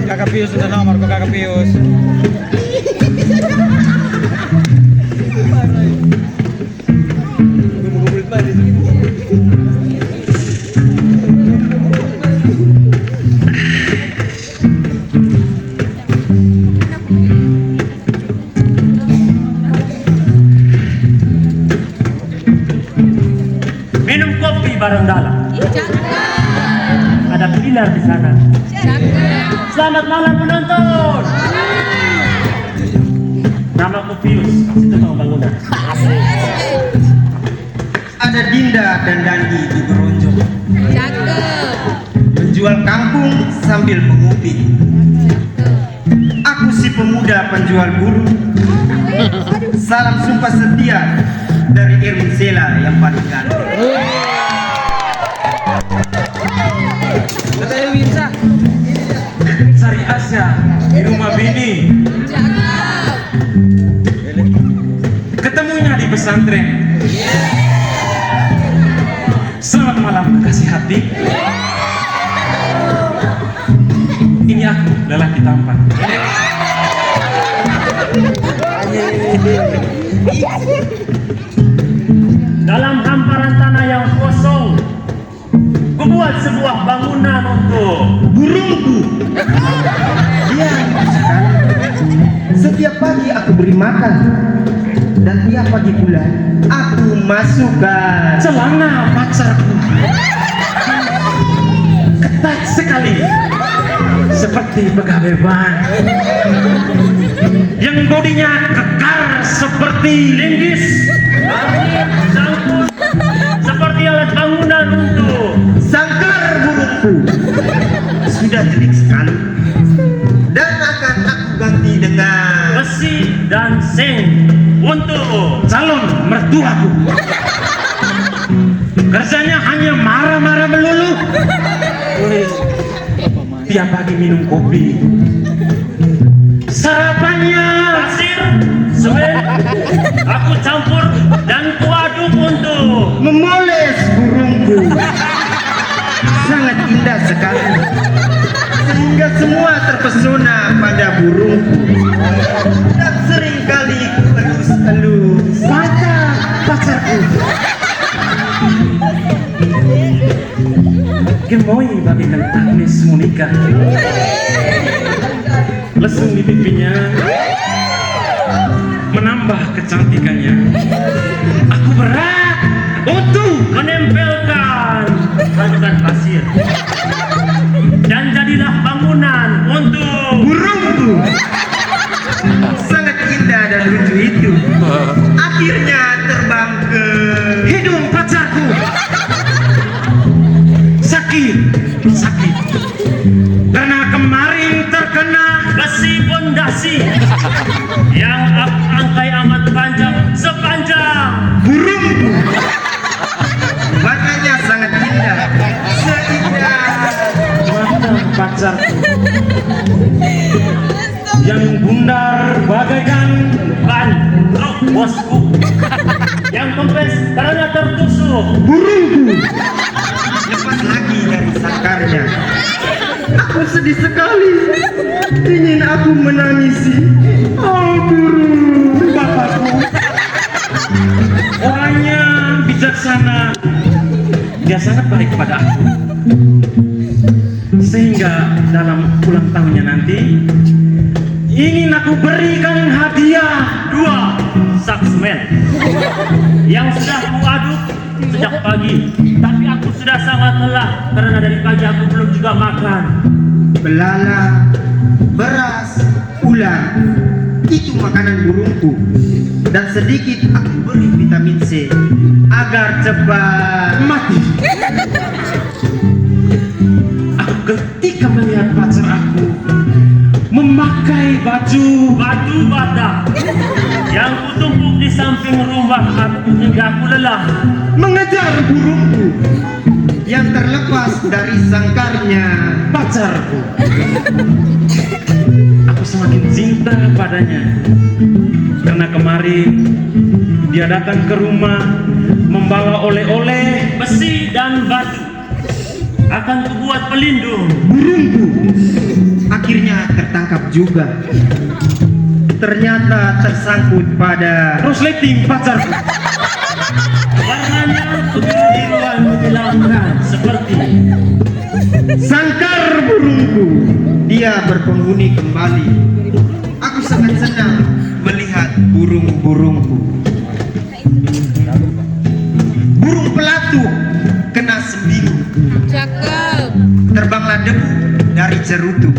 Kakak Pius sudah nomor ke Kakak Pius. Minum kopi bareng dalam. Ada pilar di sana. Selamat malam penonton. Nama aku Pius, tukang bangunan. Ada Dinda dan Dandi di Beronjong. Menjual kangkung sambil mengupi. Aku si pemuda penjual burung. Salam sumpah setia dari Erwin Sela yang paling ganteng. Kata Erwin sah. Sari Asya di rumah Bini. Ketemunya di pesantren. Selamat malam kekasih hati. Ini aku lelaki tampan. Dalam hamparan tanah yang kosong, kubuat sebuah bangunan untuk Burungku. Dia setiap pagi aku beri makan dan tiap pagi pula aku masukkan Celana pacarku ketat sekali, seperti pegawai bank yang bodinya kekar seperti linggis, sangkut, seperti alat bangunan untuk sangkar burungku. Sudah jelek sekali dan akan aku ganti dengan besi dan seng untuk calon mertuaku. Kerjanya hanya marah-marah melulu. Tiap pagi minum kopi. Sarapannya pasir, semen, aku campur dan kuaduk untuk memoles burungku. Sangat indah sekali sehingga semua terpesona pada burungku dan seringkali elus-elus mata pacarku. gemoy bagikan Agnes Monica. Lesung di pipinya menambah kecantikannya. Aku berat untuk menempelkan ranjungan pasir dan jadilah bangunan untuk burungku. Sangat indah dan lucu itu akhirnya terbang ke hidung pacarku. Sakit karena kemarin terkena besi pondasi yang angkai amat panjang sepanjang bosku yang kempes karena tertusuk. Burungku, Lepas lagi dari sangkarnya. Aku sedih sekali. Ingin aku menangisi. oh burung bapakku. Orangnya bijaksana. Dia sangat baik pada aku. Sehingga dalam ulang tahunnya nanti ingin aku berikan hadiah 2 saksmen yang sudah kuaduk sejak pagi, tapi aku sudah sangat lelah karena dari pagi aku belum juga makan. Belalang, beras, ulat, itu makanan burungku. Dan sedikit aku beri vitamin C agar cepat mati. Aku ketika melihat pacar aku memakai baju Batu bata yang kutumpuk di samping rumah aku hingga aku lelah. mengejar burungku, yang terlepas dari sangkarnya. pacarku. Aku semakin cinta padanya karena kemarin dia datang ke rumah membawa oleh-oleh. Besi dan batu akan kubuat pelindung. Burungku, Akhirnya tertangkap juga. Ternyata tersangkut pada resleting pacarku. Warnanya kebiruan menyelamkan seperti sangkar burungku. Dia berpenghuni kembali. Aku sangat senang melihat burung-burungku. Burung pelatuk kena sembilu. Cakep. Terbanglah debu dari cerutu.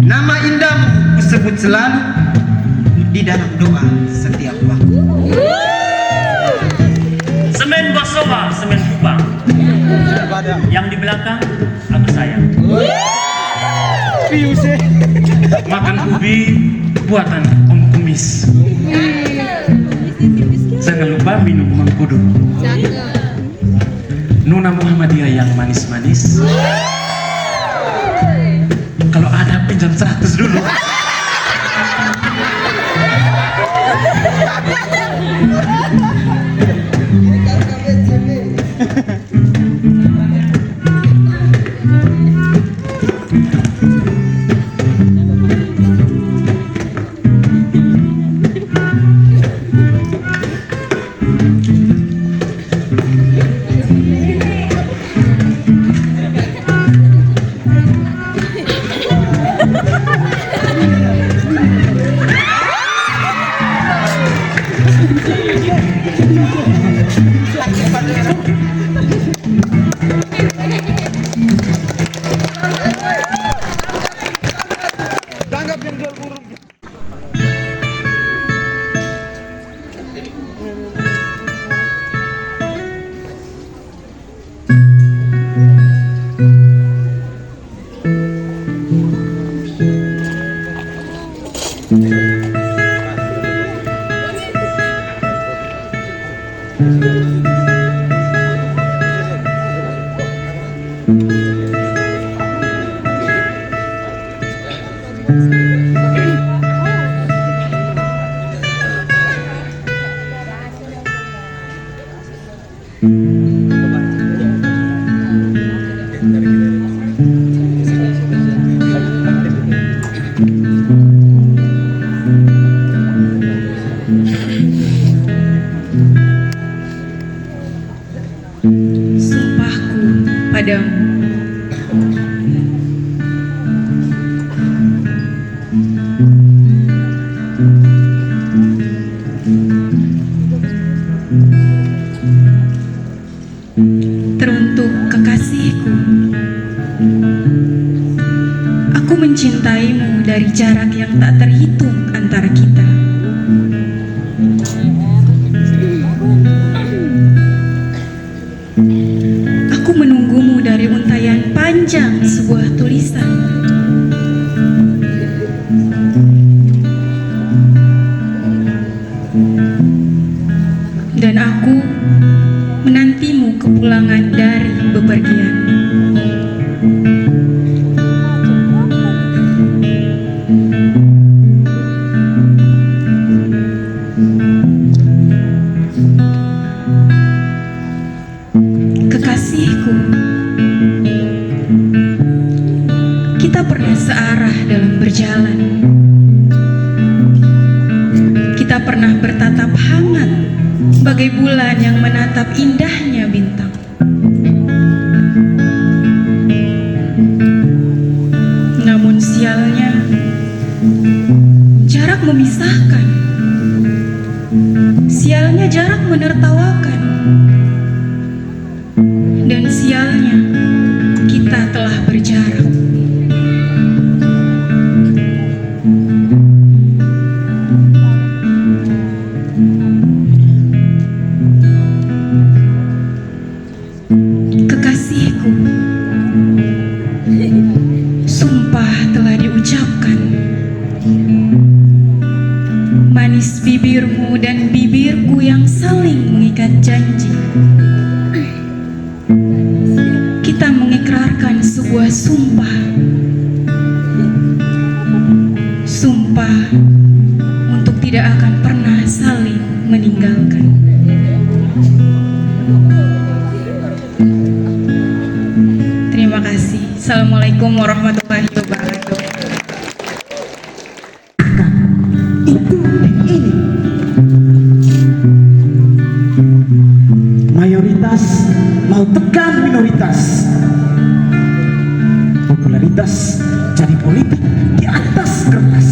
Nama indahmu kusebut selalu di dalam doa setiap waktu. semen Bosowa, semen Kupang. Yang di belakang aku sayang. Makan ubi buatan Om Kumis. Jangan lupa minum mengkudu. Cakep. Nona Muhammadiyah yang manis-manis. Kalau ada pinjam 100 dulu. Sumpahku padamu. Teruntuk kekasihku, aku mencintaimu dari jarak yang tak terhitung antara kita. Aku menunggumu dari untayan panjang sebuah tulisan. Dan aku menantimu kepulangan dari bepergian. bagai bulan yang menatap indahnya bintang. Namun sialnya, jarak memisahkan. Sialnya jarak menertawakan. Dan sialnya, kita telah berjarak. Kekasihku, sumpah telah diucapkan. Manis bibirmu dan bibirku yang saling mengikat janji. Kita mengikrarkan sebuah sumpah. Sumpah untuk tidak akan pernah saling meninggalkan. Terima kasih. Assalamualaikum warahmatullahi wabarakatuh. Itu ini mayoritas mau tekan minoritas, popularitas jadi politik di atas kertas.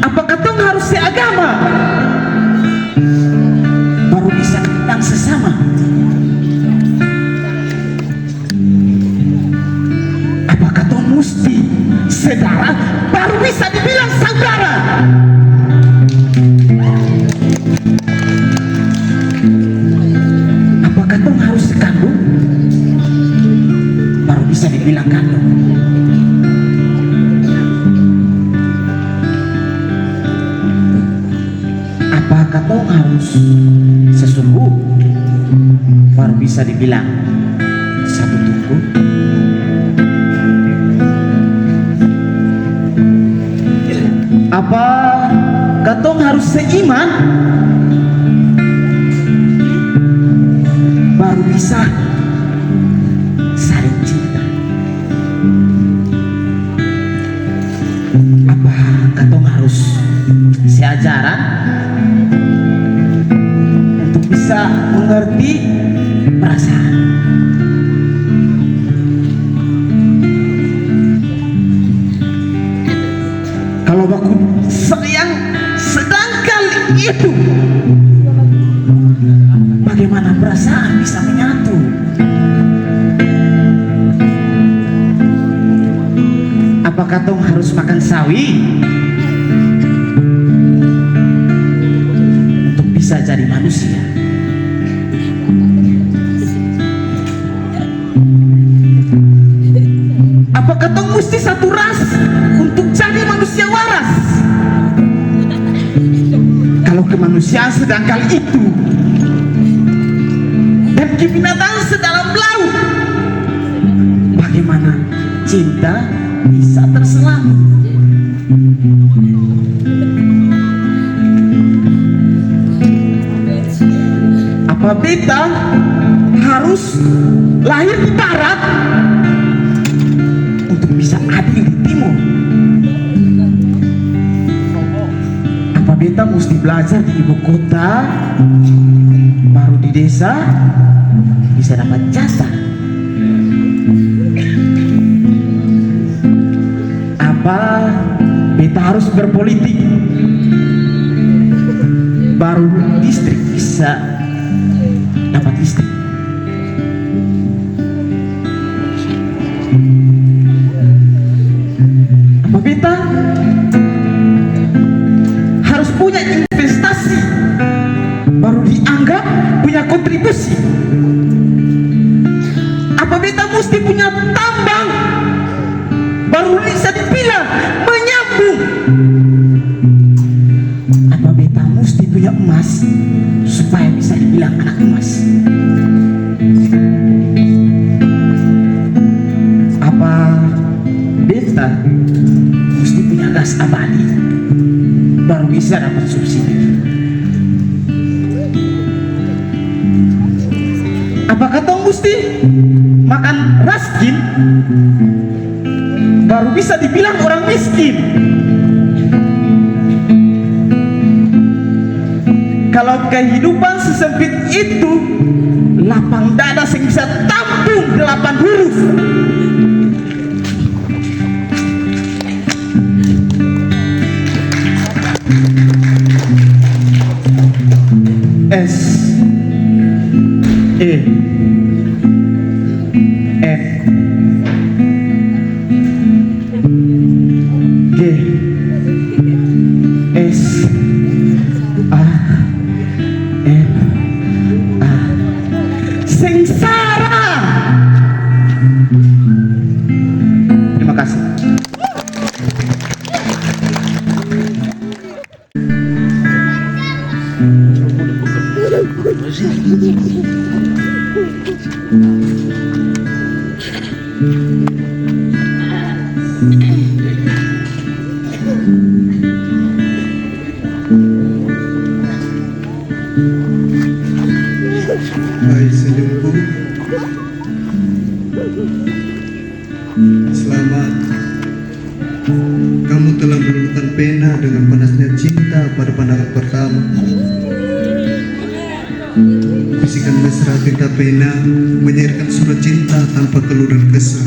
Apakah tong harus seagama baru bisa kenal sesama? Apakah tong mesti saudara baru bisa dibilang saudara? Apakah tong harus sekandung baru bisa dibilang kandung? Apakah tong harus sesungguh baru bisa dibilang satu tungku? Apa katong harus seiman baru bisa saling cinta? Apa katong harus seajaran untuk bisa mengerti perasaan? Kalau baku sayang sedangkan itu, bagaimana perasaan bisa menyatu? Apakah tong harus makan sawi untuk bisa jadi manusia? Apakah tong mesti satu ras untuk jadi manusia waras? Kalau kemanusiaan sedangkan itu dan kebinatang sedalam laut, bagaimana cinta bisa terselam? Apa beta harus lahir di barat untuk bisa adil di timur? Apa beta mesti belajar di ibu kota baru di desa bisa dapat jasa? Apa beta harus berpolitik baru distrik bisa dapat listrik? Apa beta harus punya investasi baru dianggap punya kontribusi? Apa beta mesti punya tambang baru bisa dibilang menyambung? Apa beta mesti punya emas supaya bisa dibilang anak emas? Apa beta mesti punya gas abadi baru bisa dapat subsidi? Apakah tong mesti makan raskin baru bisa dibilang orang miskin? Walau kehidupan sesempit itu, lapang dada yang bisa tampung 8 huruf. S E N G S A N A. Sengsara. Terima kasih. Hai senyumku, selamat. Kamu telah meluluhkan pena dengan panasnya cinta pada pandangan pertama. Bisikan mesra tinta pena menyairkan surat cinta tanpa keluh dan kesal.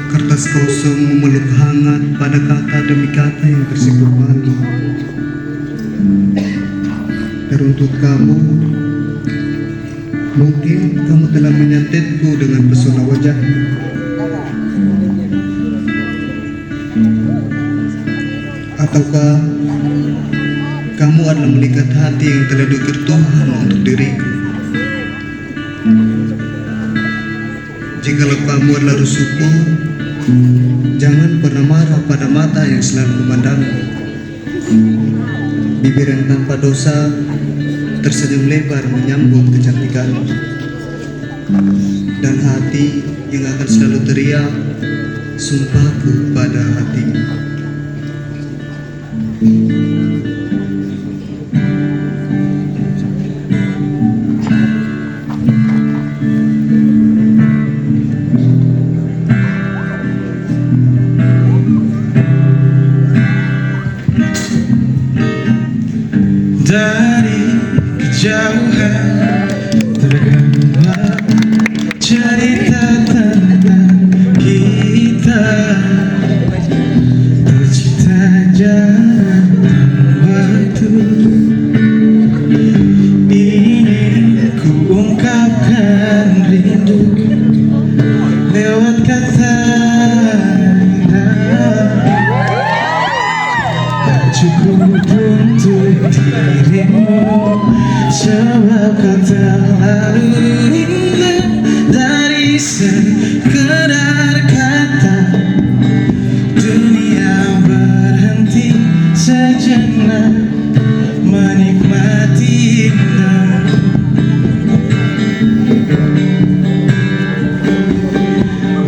Kertas kosong memeluk hangat pada kata demi kata yang tersimpul malu. Teruntut kamu, mungkin kamu telah menyantetku dengan pesona wajahmu. Ataukah kamu adalah melihat hati yang telah diukir Tuhan untuk diriku? Jikalau kamu adalah rusuhku, jangan pernah marah pada mata yang selalu memandangmu. Bibir yang tanpa dosa tersenyum lebar menyambut kecantikanmu, dan hati yang akan selalu teriak sumpahku pada hatimu. Dari kejauhan tergambar cerita tentang kita, tercipta jalan waktu. Ingin ku ungkapkan rindu lewat kata cukup untuk dirimu, sebab kau terlalu indah dari sekedar kata. Dunia berhenti sejenak menikmati indahmu.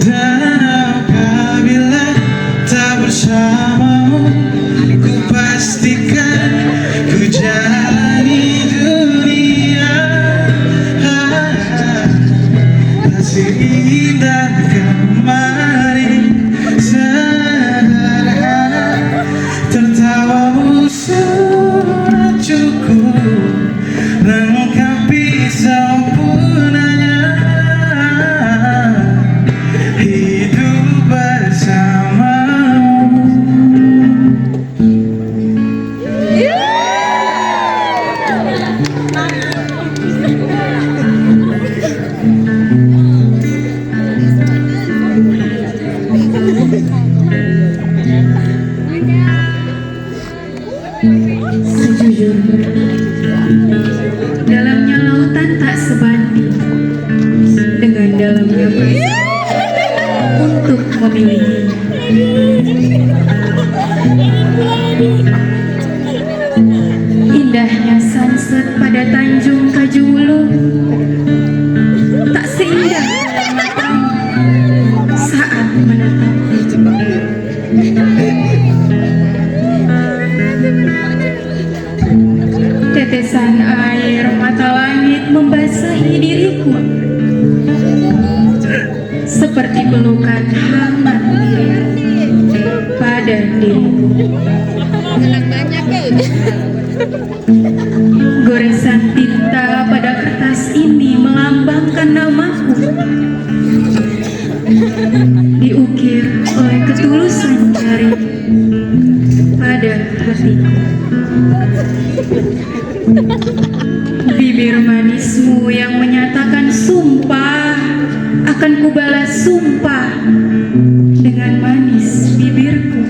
Dan apabila tak bersamamu, pastikan ku jalani dunia hasil dalam diriku. Goresan tinta pada kertas ini melambangkan namaku, diukir oleh ketulusan jari pada hatiku. Bibir manismu yang menyatakan sumpah akan kubalas sumpah dengan manis bibirku.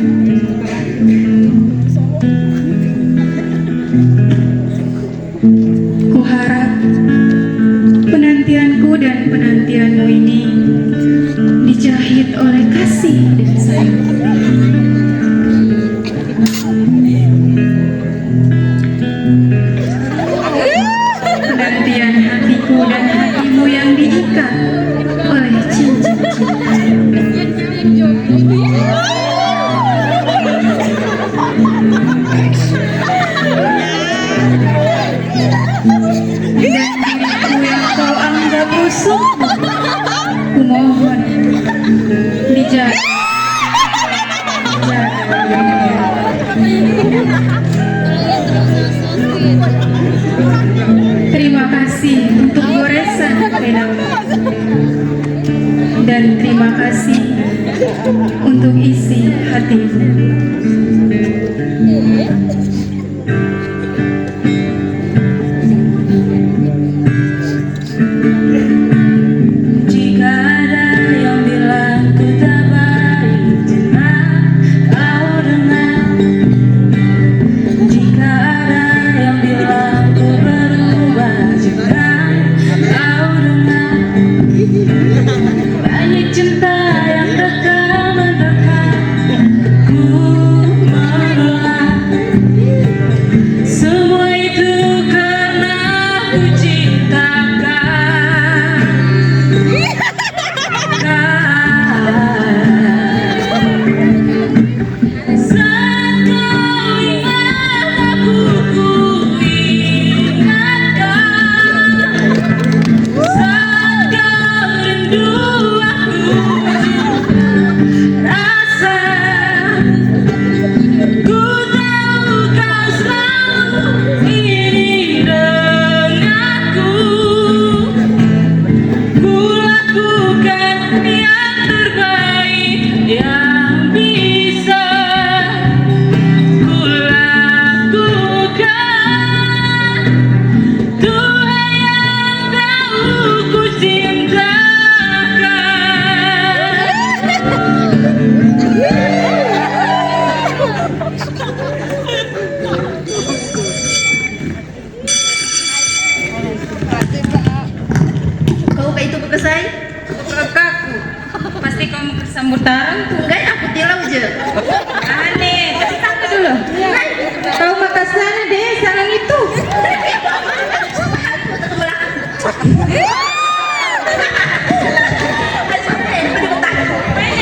Kuharap penantianku dan penantianmu ini dijahit oleh kasih dan sayang. Penantian hatiku dan hatimu yang diikat oleh cincin cinta. Dan diriku yang kau anggap busuk, kumohon dijaga. Terima kasih untuk goresan pedamu, dan terima kasih untuk isi hatimu. Jika ada yang bilang ku tak baik, jangan kau dengar. Jika ada yang bilang ku berubah, jangan kau dengar. Banyak cinta yang kekal mendekat, ku menolak. Semua itu karena ku cintakan. Saat kau ingat aku, ku ingatkan. Saat kau rindu aku, rasa ku tahu kau selalu ini denganku. Ku lakukan yang terbaik yang bisa ku lakukan. Tuhan yang tahu ku cintakan. Kau kayak itu berkesai? Kakakku. Pasti kau mau bersambut tarang tuh. Enggak, aku tilau aja. Aneh, kasih tangga dulu. Kau makan sana deh, sarang itu.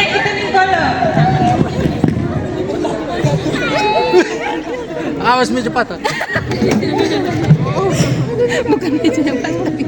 Kita nih kolom. Awas mi cepat. Bukan itu yang pas tapi.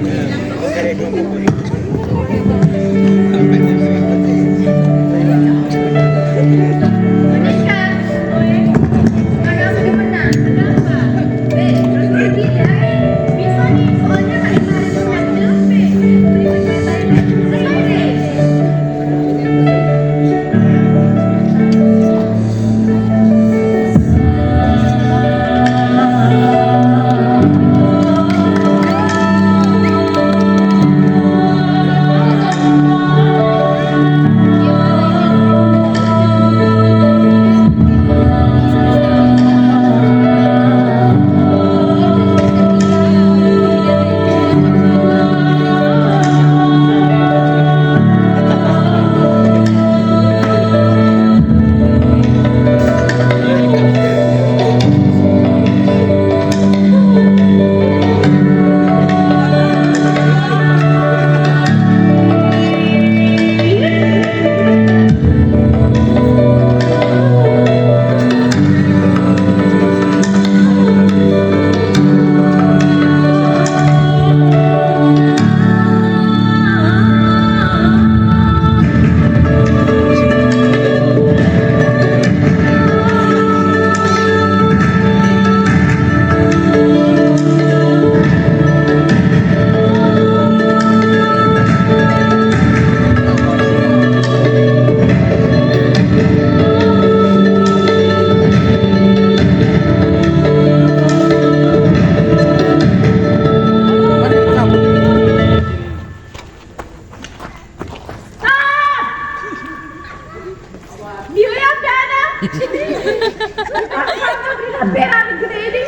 Berat gede ini.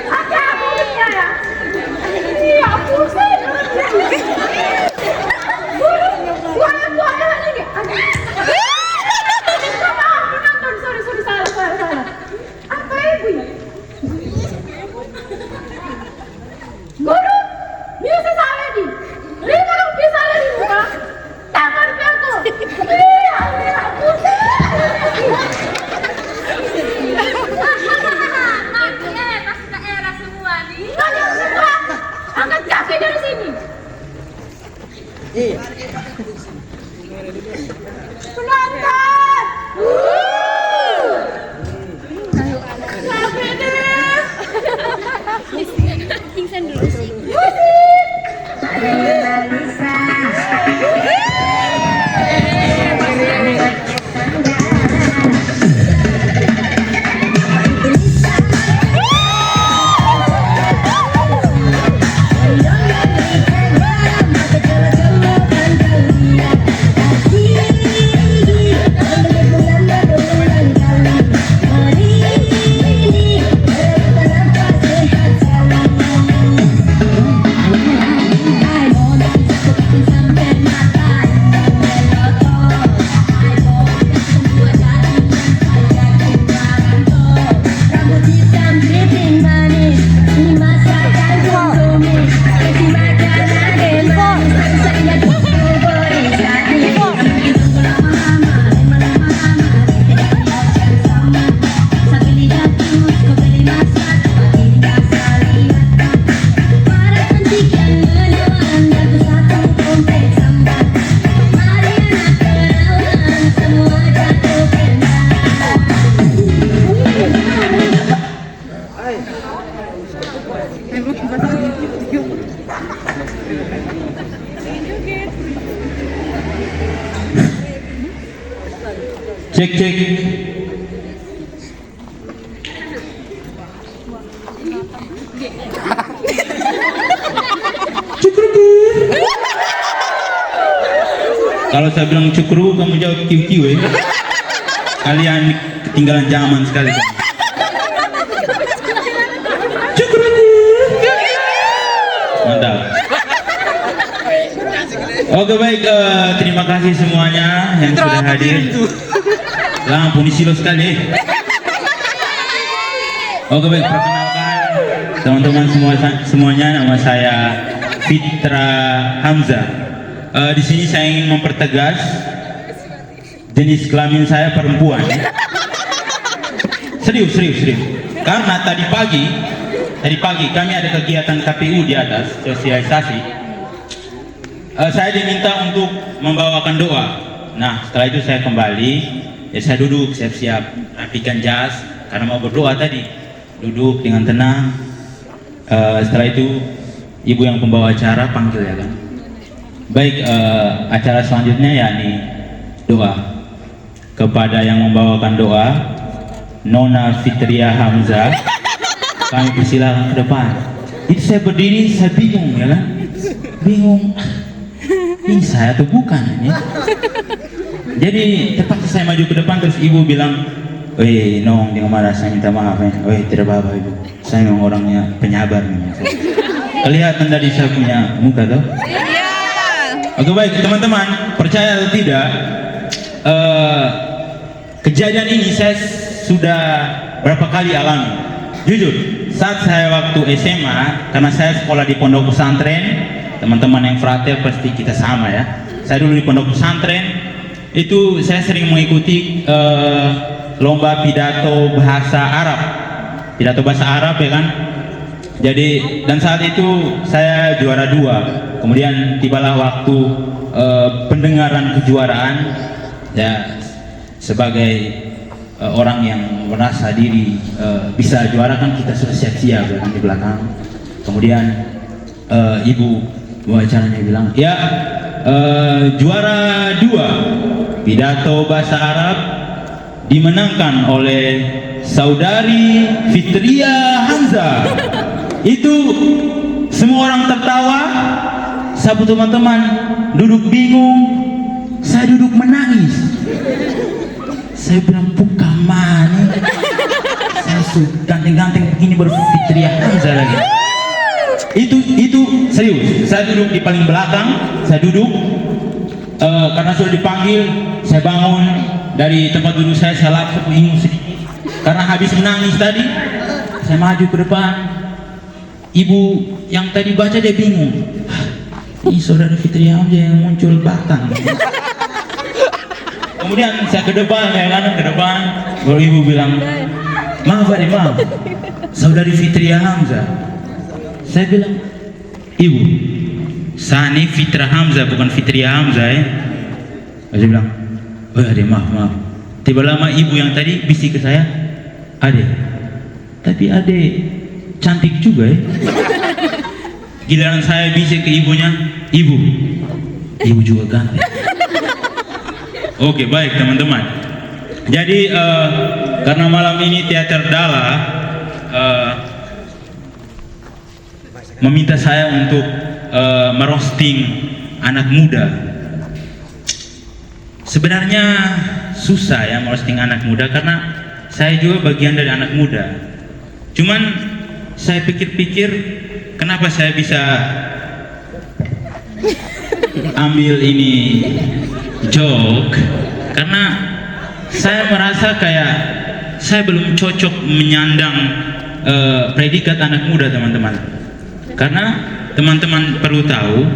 Ada punya ya. Iya, pusing. Buaya lagi. Sorry, salah. Apa ibu? Guru, bisa salah di. Lima bisa salah di muka. Tangan aku. Iya, pusing. Pas daerah semua nih. Kalian semua angkat kaki dari sini. Penonton. Capek deh. Pingsan dulu sih. Cek. Kalau saya bilang cukru, kamu jawab kiu-kiu ya. Kalian ketinggalan zaman sekali. Cukru. Mantap. Oke baik, terima kasih semuanya yang sudah hadir. Lampu ini silo sekali. Oke baik, perkenalkan teman-teman semuanya, nama saya Fitra Hamzah. Di sini saya ingin mempertegas jenis kelamin saya perempuan. Serius. Karena tadi pagi kami ada kegiatan KPU di atas sosialisasi. Saya diminta untuk membawakan doa. Nah, setelah itu saya kembali, ya saya duduk siap-siap rapikan jas karena mau berdoa tadi. Duduk dengan tenang. Setelah itu ibu yang pembawa acara panggil ya kan. Baik, acara selanjutnya yakni doa. Kepada yang membawakan doa, Nona Fitria Hamzah, kami persilakan ke depan. Itu saya berdiri, saya bingung ya kan. Bingung. Ini saya atau bukan ya? Jadi terpaksa saya maju ke depan, terus ibu bilang, "Weh, Nong, jangan marah, saya minta maaf ya." "Weh, tidak apa-apa ibu, saya memang orangnya penyabar nih." Kelihatan dari saya punya muka tuh. Oke baik teman-teman, percaya atau tidak, kejadian ini saya sudah berapa kali alami. Jujur, saat saya waktu SMA, karena saya sekolah di pondok pesantren, teman-teman yang frater pasti kita sama ya. Saya dulu di pondok pesantren, itu saya sering mengikuti lomba pidato bahasa Arab ya kan. Jadi dan saat itu saya juara 2. Kemudian tibalah waktu pendengaran kejuaraan ya, sebagai orang yang merasa diri bisa juara kan kita sudah siap-siap ya kan di belakang. Kemudian ibu acaranya bilang, "Ya, juara 2 pidato bahasa Arab dimenangkan oleh saudari Fitria Hamzah." Itu semua orang tertawa, sahabat teman-teman duduk bingung, saya duduk menangis. Saya bilang bukan mana. Saya ganteng-ganteng begini baru Fitria Hamzah lagi. Itu serius. Saya duduk di paling belakang. Saya duduk karena sudah dipanggil. Saya bangun dari tempat duduk saya langsung bingung sedikit karena habis menangis tadi. Saya maju ke depan. Ibu yang tadi baca dia bingung. Ini saudara Fitria Hamzah yang muncul batang. Kemudian saya ke depan, baru ibu bilang, maaf Pak, maaf, saudari Fitria Hamzah. Saya bilang, ibu, saya ini Fitra Hamzah bukan Fitria Hamzah ya. Saya bilang, oh ya maaf. Tiba lama ibu yang tadi bisik ke saya, Ade, tapi Ade cantik juga ya. Giliran saya bisik ke ibunya, ibu juga ganteng. Oke, baik teman-teman. Jadi karena malam ini teater Dala meminta saya untuk merosting anak muda. Sebenarnya susah ya merosting anak muda karena saya juga bagian dari anak muda. Cuman saya pikir-pikir kenapa saya bisa ambil ini joke, karena saya merasa kayak saya belum cocok menyandang predikat anak muda teman-teman. Karena teman-teman perlu tahu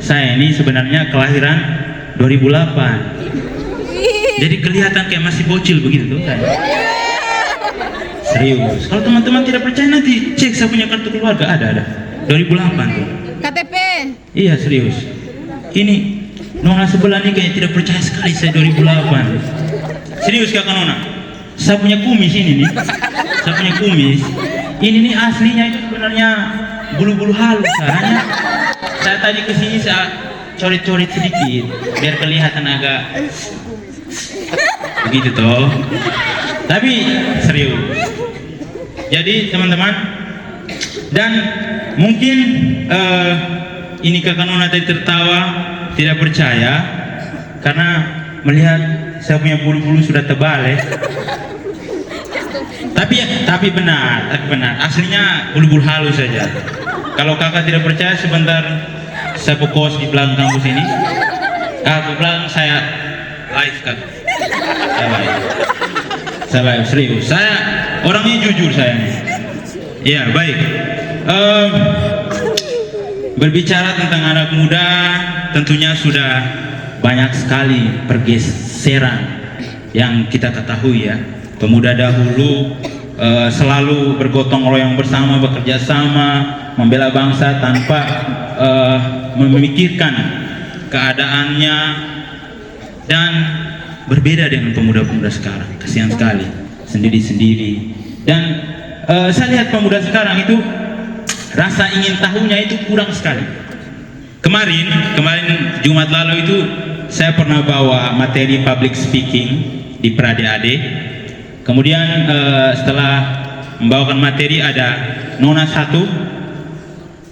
saya ini sebenarnya kelahiran 2008. Jadi kelihatan kayak masih bocil begitu tuh saya. Serius. Kalau teman-teman tidak percaya nanti cek saya punya kartu keluarga, ada 2008 tuh. KTP. Iya serius. Ini Nona sebelah ini kayak tidak percaya sekali saya 2008. Serius kakak Nona. Saya punya kumis ini nih. Saya punya kumis. Ini nih aslinya itu sebenarnya bulu-bulu halus. Hanya saya tadi kesini saya coret-coret sedikit biar kelihatan agak begitu toh. Tapi serius. Jadi teman-teman, dan mungkin ini kakak Nona tadi tertawa tidak percaya karena melihat saya punya bulu-bulu sudah tebal ya. Tapi benar aslinya bulu-bulu halus saja. Kalau kakak tidak percaya sebentar saya pokos di belakang kampus ini. Ke belakang saya live kakak. Saya live serius. Saya orangnya jujur saya nih. Ya baik. Berbicara tentang anak muda, tentunya sudah banyak sekali pergeseran yang kita ketahui ya. Pemuda dahulu selalu bergotong royong bersama, bekerja sama, membela bangsa tanpa memikirkan keadaannya, dan berbeda dengan pemuda-pemuda sekarang. Kasihan sekali, sendiri-sendiri. Dan saya lihat pemuda sekarang itu rasa ingin tahunya itu kurang sekali. Kemarin Jumat lalu itu saya pernah bawa materi public speaking di Prade-Ade. Kemudian setelah membawakan materi ada Nona satu.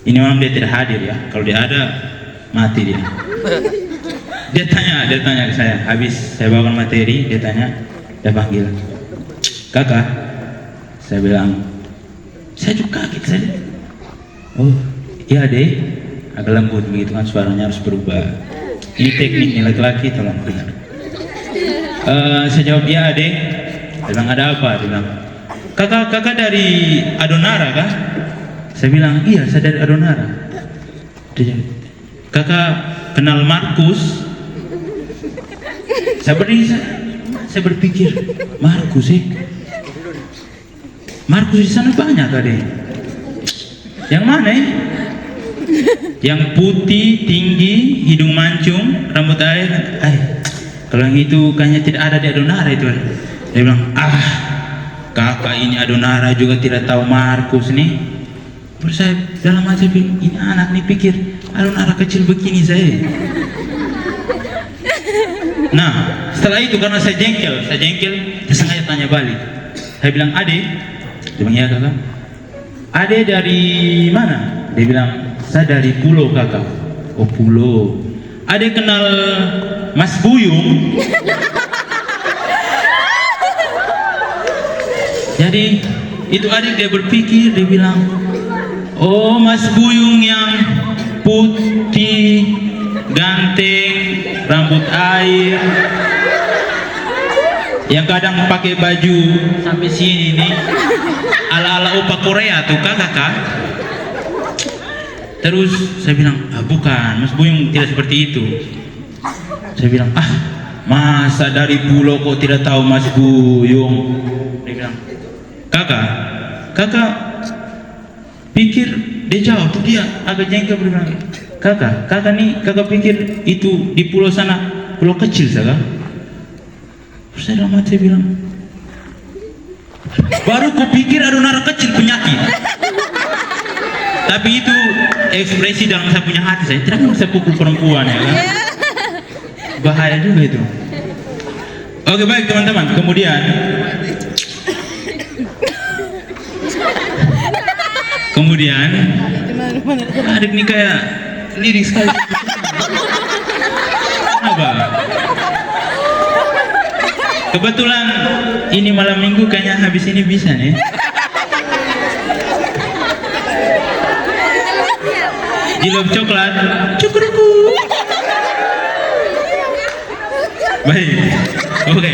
Ini memang dia tidak hadir ya. Kalau dia ada mati dia. Dia tanya ke saya. Habis saya bawakan materi, dia panggil, kakak. Saya bilang, saya juga kaget saya. Oh iya deh, agak lembut begitu kan, suaranya harus berubah. Ini tekniknya laki-laki, tolong dengar. Saya jawab iya deh. Dia bilang ada apa? Dia bilang kakak dari Adonara kah? Saya bilang iya, saya dari Adonara. Dia jawab, kakak kenal Markus? Saya berpikir Markus Markus di sana banyak adek. Yang mana ya? Yang putih, tinggi, hidung mancung, rambut air. Kalau yang itu kayaknya tidak ada di Adonara itu. Dia bilang, kakak ini Adonara juga tidak tahu Markus nih. Terus saya dalam hati bilang, ini anak nih pikir Adonara kecil begini saya. Nah, setelah itu karena saya jengkel, saya sengaja tanya balik. Saya bilang, Ade, dia bilang, ya kakak. Ade dari mana? Dia bilang, saya dari Pulau kakak. Oh Pulau. Ade kenal Mas Buyung? Jadi itu adik dia berpikir, dia bilang, oh Mas Buyung yang putih, ganteng, rambut air, yang kadang pakai baju sampai sini nih, ala-ala opa Korea tuh kakak. Terus saya bilang, bukan, Mas Buyung tidak seperti itu. Saya bilang, masa dari pulau kok tidak tahu Mas Buyung? Dia bilang, kakak pikir, dia jawab tuh, dia agak jengkel, bilang, kakak nih, kakak pikir itu di pulau sana pulau kecil saja? Terus saya dalam hati bilang, baru kupikir ada nara kecil penyakit. Tapi itu ekspresi dalam saya punya hati, saya tidak bisa pukul perempuan ya kan? Bahaya juga itu. Oke, baik teman-teman, kemudian adik ini kayak lirik sekali. Kenapa? Kebetulan ini malam minggu, kayaknya habis ini bisa nih. Jilbab coklat, cukuruku. Baik, oke.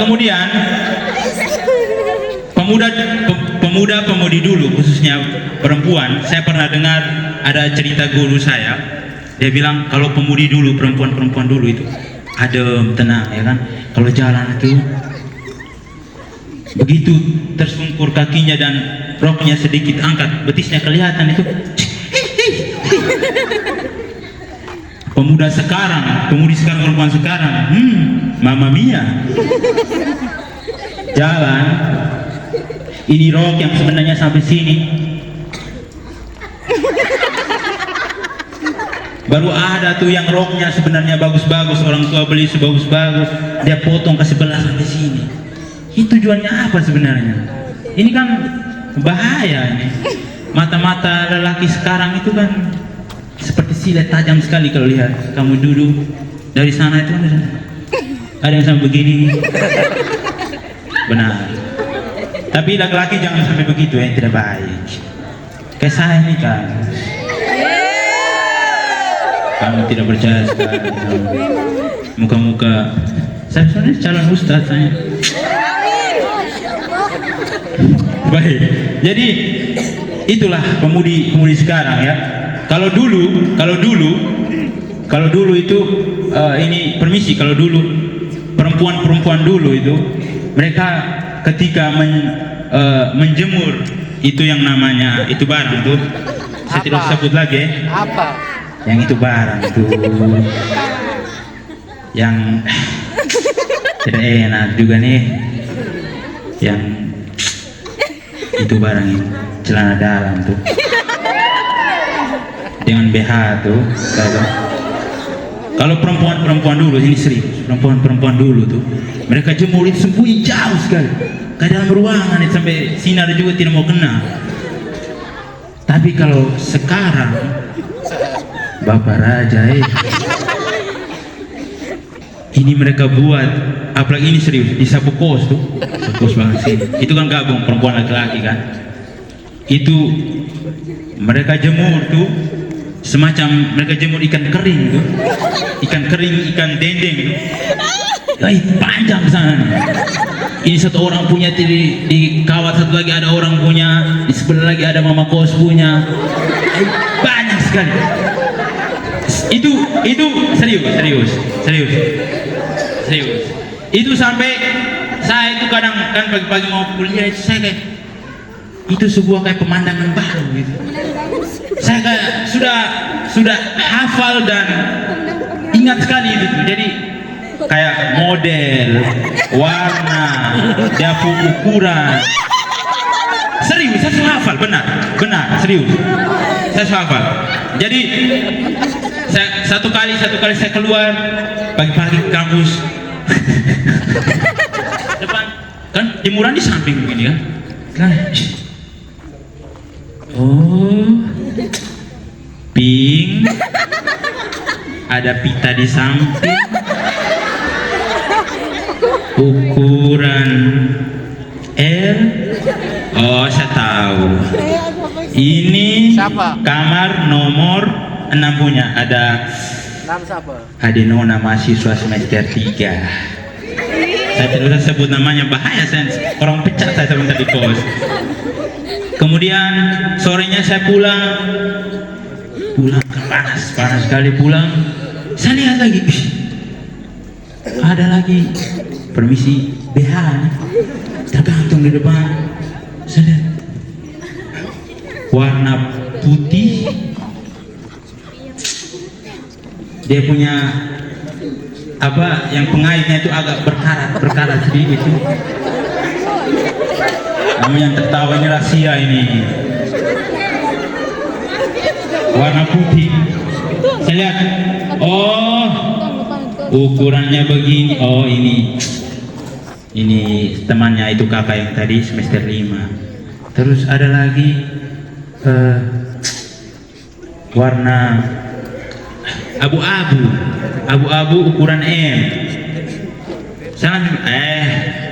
Kemudian pemuda-pemudi dulu, khususnya perempuan, saya pernah dengar ada cerita guru saya. Dia bilang kalau pemudi dulu, perempuan dulu itu adem, tenang, ya kan. Kalau jalan itu begitu tersungkur kakinya dan roknya sedikit angkat, betisnya kelihatan itu. Pemudi sekarang, perempuan sekarang, Mama Mia. Jalan, ini rok yang sebenarnya sampai sini. Baru ada tuh yang roknya sebenarnya bagus-bagus, orang tua beli sebagus-bagus, dia potong ke sebelah sampai sini. Ini tujuannya apa sebenarnya? Ini kan bahaya ini. Mata-mata lelaki sekarang itu kan seperti silet tajam sekali kalau lihat. Kamu duduk dari sana itu ada yang sampai begini. Benar. Tapi laki-laki jangan sampai begitu ya, tidak baik. Kayak saya ini kan. Kamu tidak percaya sekali. Muka-muka saya sebenarnya calon ustaz saya. Baik. Jadi itulah pemudi sekarang ya. Kalau dulu itu ini permisi, kalau dulu perempuan dulu itu mereka ketika menjemur itu yang namanya itu barang tuh, saya tidak sebut lagi. Apa? Yang itu barang itu yang tidak enak juga nih, yang itu barang ini celana dalam tuh dengan BH tuh. Kalau perempuan dulu, ini serius, perempuan dulu tuh mereka jemur itu sembunyi jauh sekali ke dalam ruangan itu, sampai sinar juga tidak mau kena. Tapi kalau sekarang Bapak Raja ini mereka buat, apalagi ini serius, di sapu kos tuh, sapu kos banget sih. Itu kan gabung perempuan laki-laki kan. Itu mereka jemur tuh semacam mereka jemur ikan kering tuh, ikan dendeng tuh. Panjang sana. Ini satu orang punya di kawat, satu lagi ada orang punya, di sebelah lagi ada mama kos punya. Banyak sekali. Itu serius. Itu sampai saya itu kadang kan pagi-pagi mau kuliah itu saya kayak itu sebuah kayak pemandangan baru gitu. Saya kayak sudah hafal dan ingat sekali itu. Jadi kayak model, warna, dapur ukuran. Serius, saya sudah hafal, benar, serius. Saya sudah hafal. Jadi satu kali saya keluar pagi-pagi ke kampus. Depan kan jemuran di samping begini kan. Oh, pink, ada pita di samping, ukuran XXL. Oh, saya tahu. Ini kamar nomor 6 punya. Ada Adenona mahasiswa semester 3. Saya tidak usah sebut namanya, bahaya, saya orang pecat saya sebentar di kos. Kemudian sorenya saya pulang panas sekali pulang. Saya lihat lagi, ada lagi, permisi, BH tergantung di depan. Saya lihat warna putih, dia punya apa yang pengaitnya itu agak berkarat sedikit. Kamu yang tertawa ini rahasia ini. Warna putih. Saya lihat, oh ukurannya begini. Oh ini temannya itu kakak yang tadi semester 5. Terus ada lagi warna abu-abu ukuran M.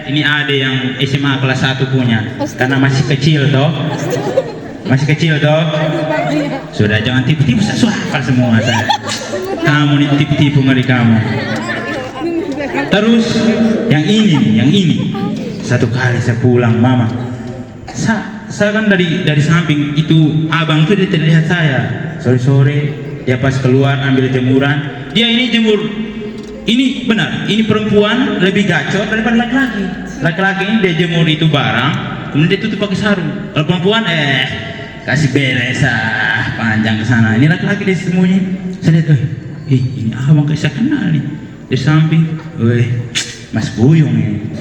Ini ada yang SMA kelas 1 punya, karena masih kecil toh. Sudah, jangan tipu-tipu, saya hafal semua saya. Kamu nih tipu-tipu, ngeri kamu. Terus yang ini satu kali saya pulang, mama, saya kan dari samping itu abang itu dia terlihat saya sore dia pas keluar ambil jemuran, dia ini jemur. Ini benar, ini perempuan lebih gacor daripada laki-laki. Laki-laki ini dia jemur itu barang, kemudian dia tutup pakai sarung. Kalau perempuan kasih beres panjang ke sana. Ini laki-laki dia sembunyi. Saya lihat, ini abang kayak saya kenal nih. Di samping, Mas Buyung ini.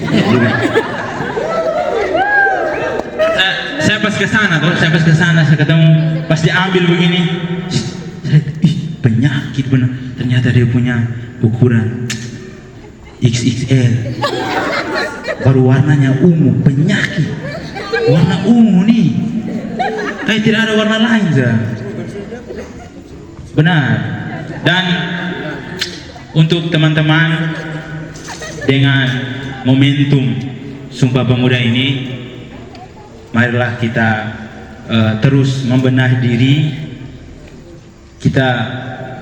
Saya pas ke sana, saya ketemu, pas diambil begini, saya lihat, penyakit benar. Ternyata dia punya ukuran XXL. Baru warnanya ungu, penyakit. Warna ungu nih. Kayak tidak ada warna lain, benar. Dan untuk teman-teman, dengan momentum Sumpah Pemuda ini, marilah kita terus membenahi diri, kita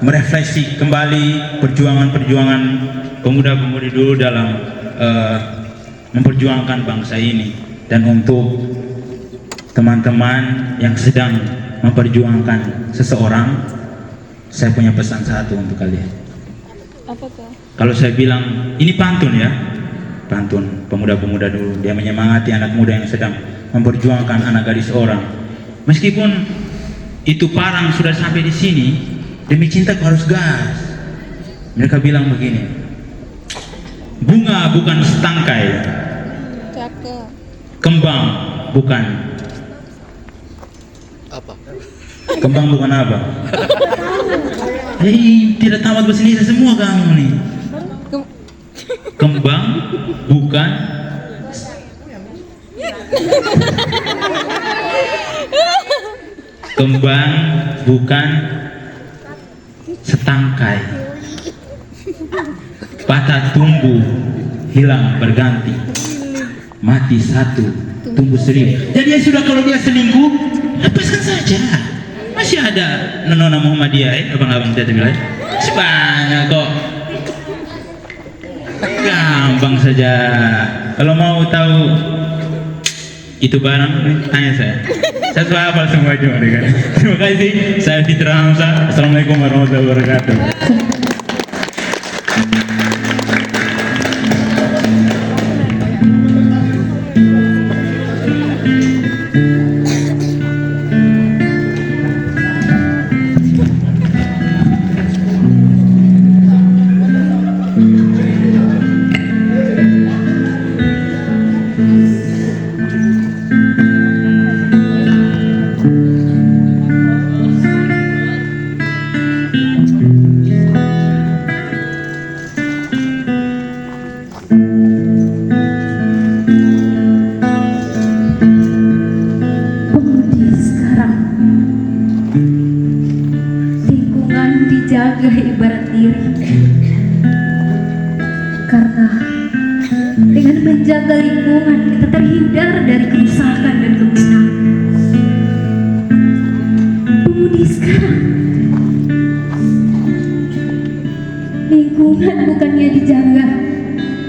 merefleksi kembali perjuangan pemuda-pemudi dulu dalam memperjuangkan bangsa ini. Dan untuk teman-teman yang sedang memperjuangkan seseorang, saya punya pesan satu untuk kalian. Apa tuh? Kalau saya bilang, ini pantun ya, pantun pemuda-pemuda dulu, dia menyemangati anak muda yang sedang memperjuangkan anak gadis orang. Meskipun itu parang sudah sampai di sini, demi cinta kau harus gas. Mereka bilang begini, bunga bukan setangkai, kembang bukan apa? Kembang bukan apa? Tidak tamat bahasa Indonesia semua kamu nih. Kembang bukan kembang bukan setangkai, patah tumbuh hilang berganti, mati satu tumbuh seribu. Jadi ya sudah, kalau dia selingkuh lepaskan saja. Masih ada Nona Muhammadiyah, abang-abang kita bilang sebanyak kok, gampang saja. Kalau mau tahu itu barang, tanya saya tuh hafal semua juga kan. Terima kasih, saya Fitra Hamzah. Assalamualaikum warahmatullahi wabarakatuh. Jaga ibarat diri, karena dengan menjaga lingkungan, kita terhindar dari kerusakan dan kemusnahan. Pemudi sekarang, lingkungan bukannya dijaga,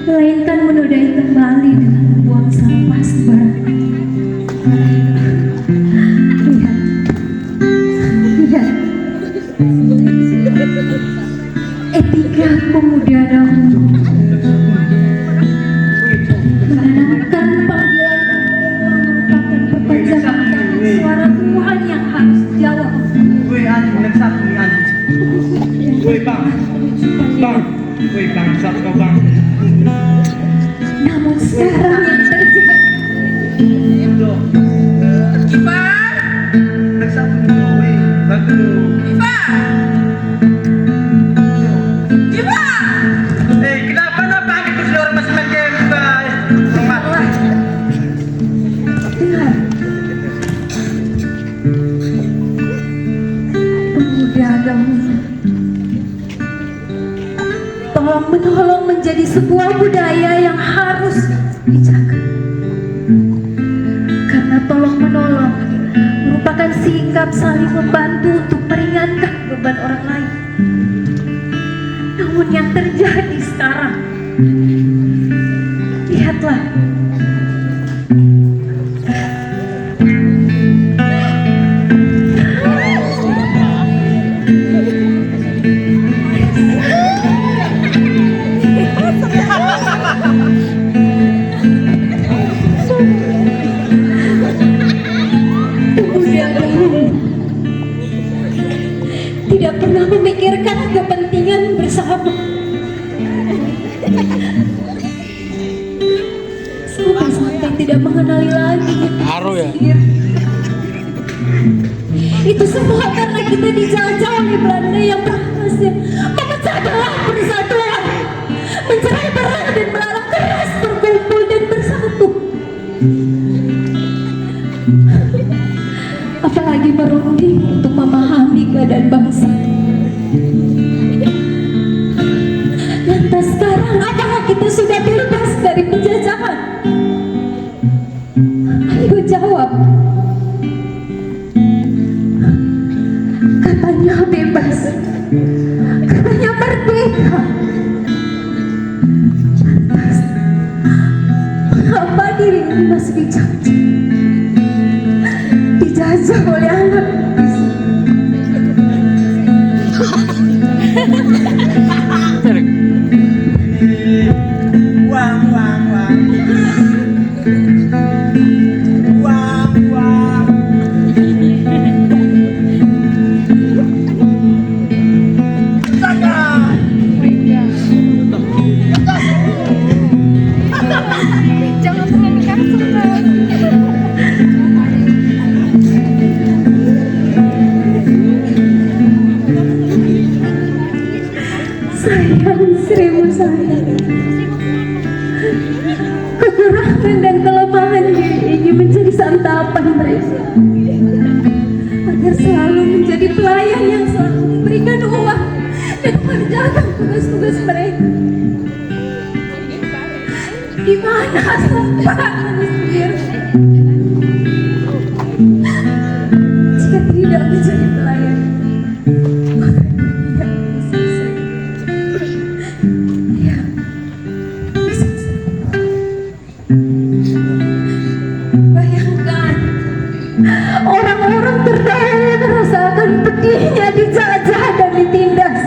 melainkan menodai kembali dengan membuang sampah sembarangan. Lihat, etika pemuda dahulu menanamkan panggilan merupakan perpanjangan suara Tuhan yang harus dijawab. Woi anjing, yang satu nih anjing. Woi bang, woi bang, satu kau bang. Namun sekarang yang terjadi, Yang satu nih, woi, bantu. Kenapa panggil terus orang masih main game juga? dengar, pemuda dahulu, tolong menolong menjadi sebuah budaya yang harus dijaga. Karena tolong menolong merupakan sikap saling membantu untuk meringankan beban orang lain. Namun yang terjadi sekarang, lihatlah, pemuda dahulu tidak pernah memikirkan kepentingan bersama. Sampai tidak mengenali lagi diri. Itu semua karena kita dijajah oleh Belanda yang berhasil memecah belah persatuan, mencerai belah dan melarang keras berkumpul dan bersatu. Apalagi merunding untuk memahami keadaan bangsa. Lantas sekarang apakah kita sudah bebas dari penjajahan? Ayo jawab. Katanya bebas, katanya merdeka. Lantas mengapa diri ini masih dijajah oleh anak bis? Sayang, seribu sayang, kekurangan dan kelemahan diri ini menjadi santapan mereka agar selalu menjadi pelayan yang selalu memberikan uang dan mengerjakan tugas-tugas mereka. Di mana sempat sendiri jika tidak menjadi pelayan, maka dunia ini selesai. Ya, selesai. Bayangkan orang-orang terdahulu merasakan pedihnya dijajah dan ditindas,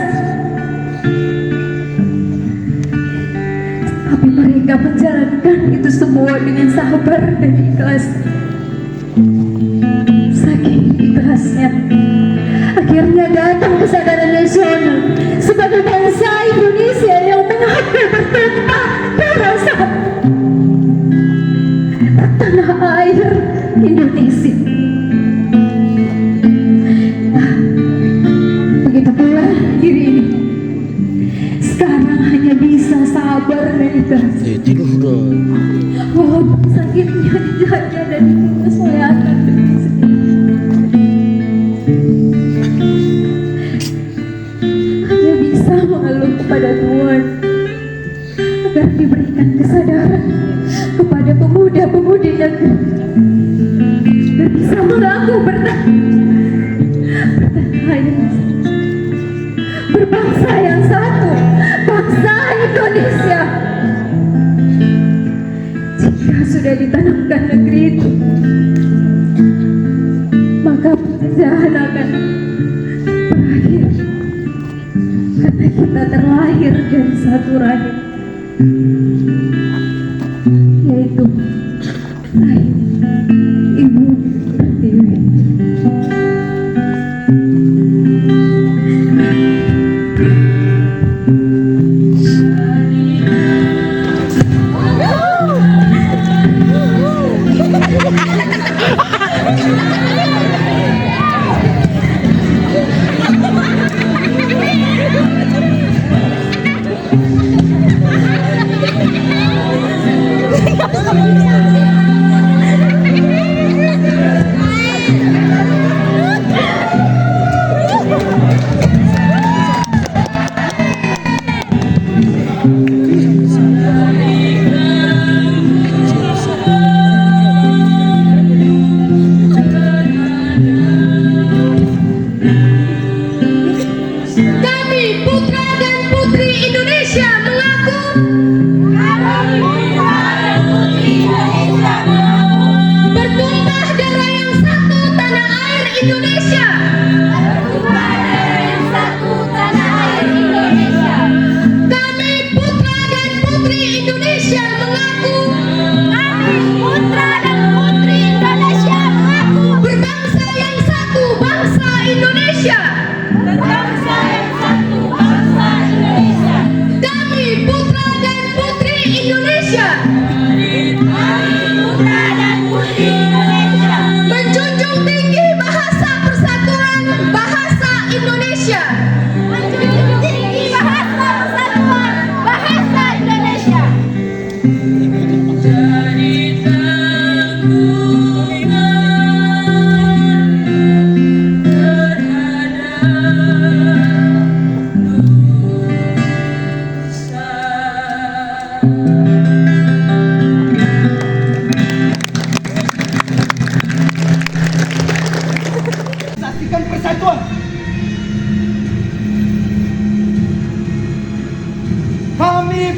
tapi mereka menjalankan itu semua dengan sabar dan ikhlas. Saking ikhlasnya, akhirnya datang kesadaran nasional sebagai bangsa Indonesia yang mengakui bertumpah darah tanah air Indonesia. Nah, begitu pula diri ini sekarang hanya bisa sabar dan ikhlas. Walaupun sakitnya dijajah dan ditindas oleh anak sendiri. kepada pemuda-pemudi negeri dan bisa mengaku berbangsa yang satu, bangsa Indonesia. Jika sudah ditanamkan negeri itu, maka penjajahan akan berakhir, karena kita terlahir dari satu rahim, yaitu rahim Ibu Pertiwi.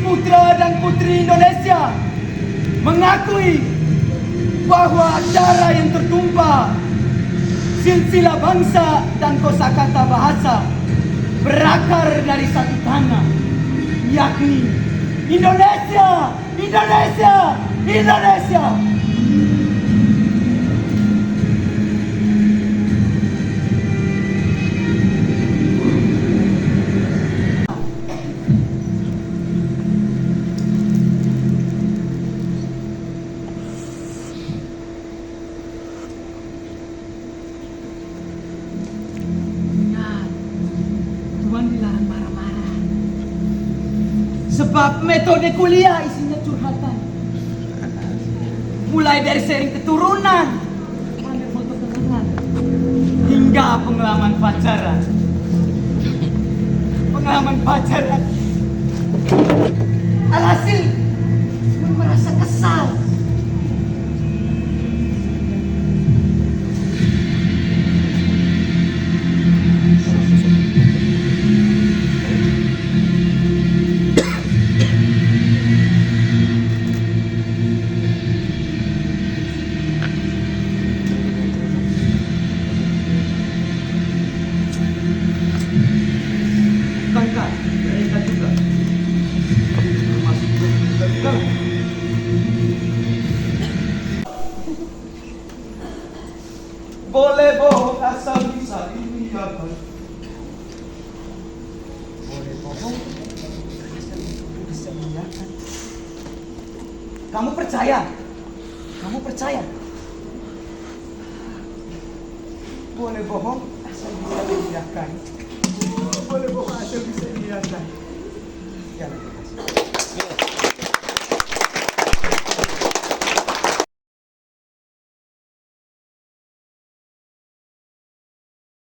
putra dan putri Indonesia mengakui bahwa darah yang tertumpah, silsilah bangsa dan kosakata bahasa berakar dari satu tanah, yakni Indonesia, Indonesia, Indonesia. Sebab metode kuliah isinya curhatan, mulai dari sharing keturunan, ambil foto kenangan, hingga pengalaman pacaran. Alhasil merasa kesal. Mereka juga termasuk juga. Boleh bohong asal bisa dilihat. Boleh bohong asal bisa dilihat. Kamu percaya? Kamu percaya? Boleh bohong asal bisa dilihat. Boleh bohong asal bisa dilihat. Jalan.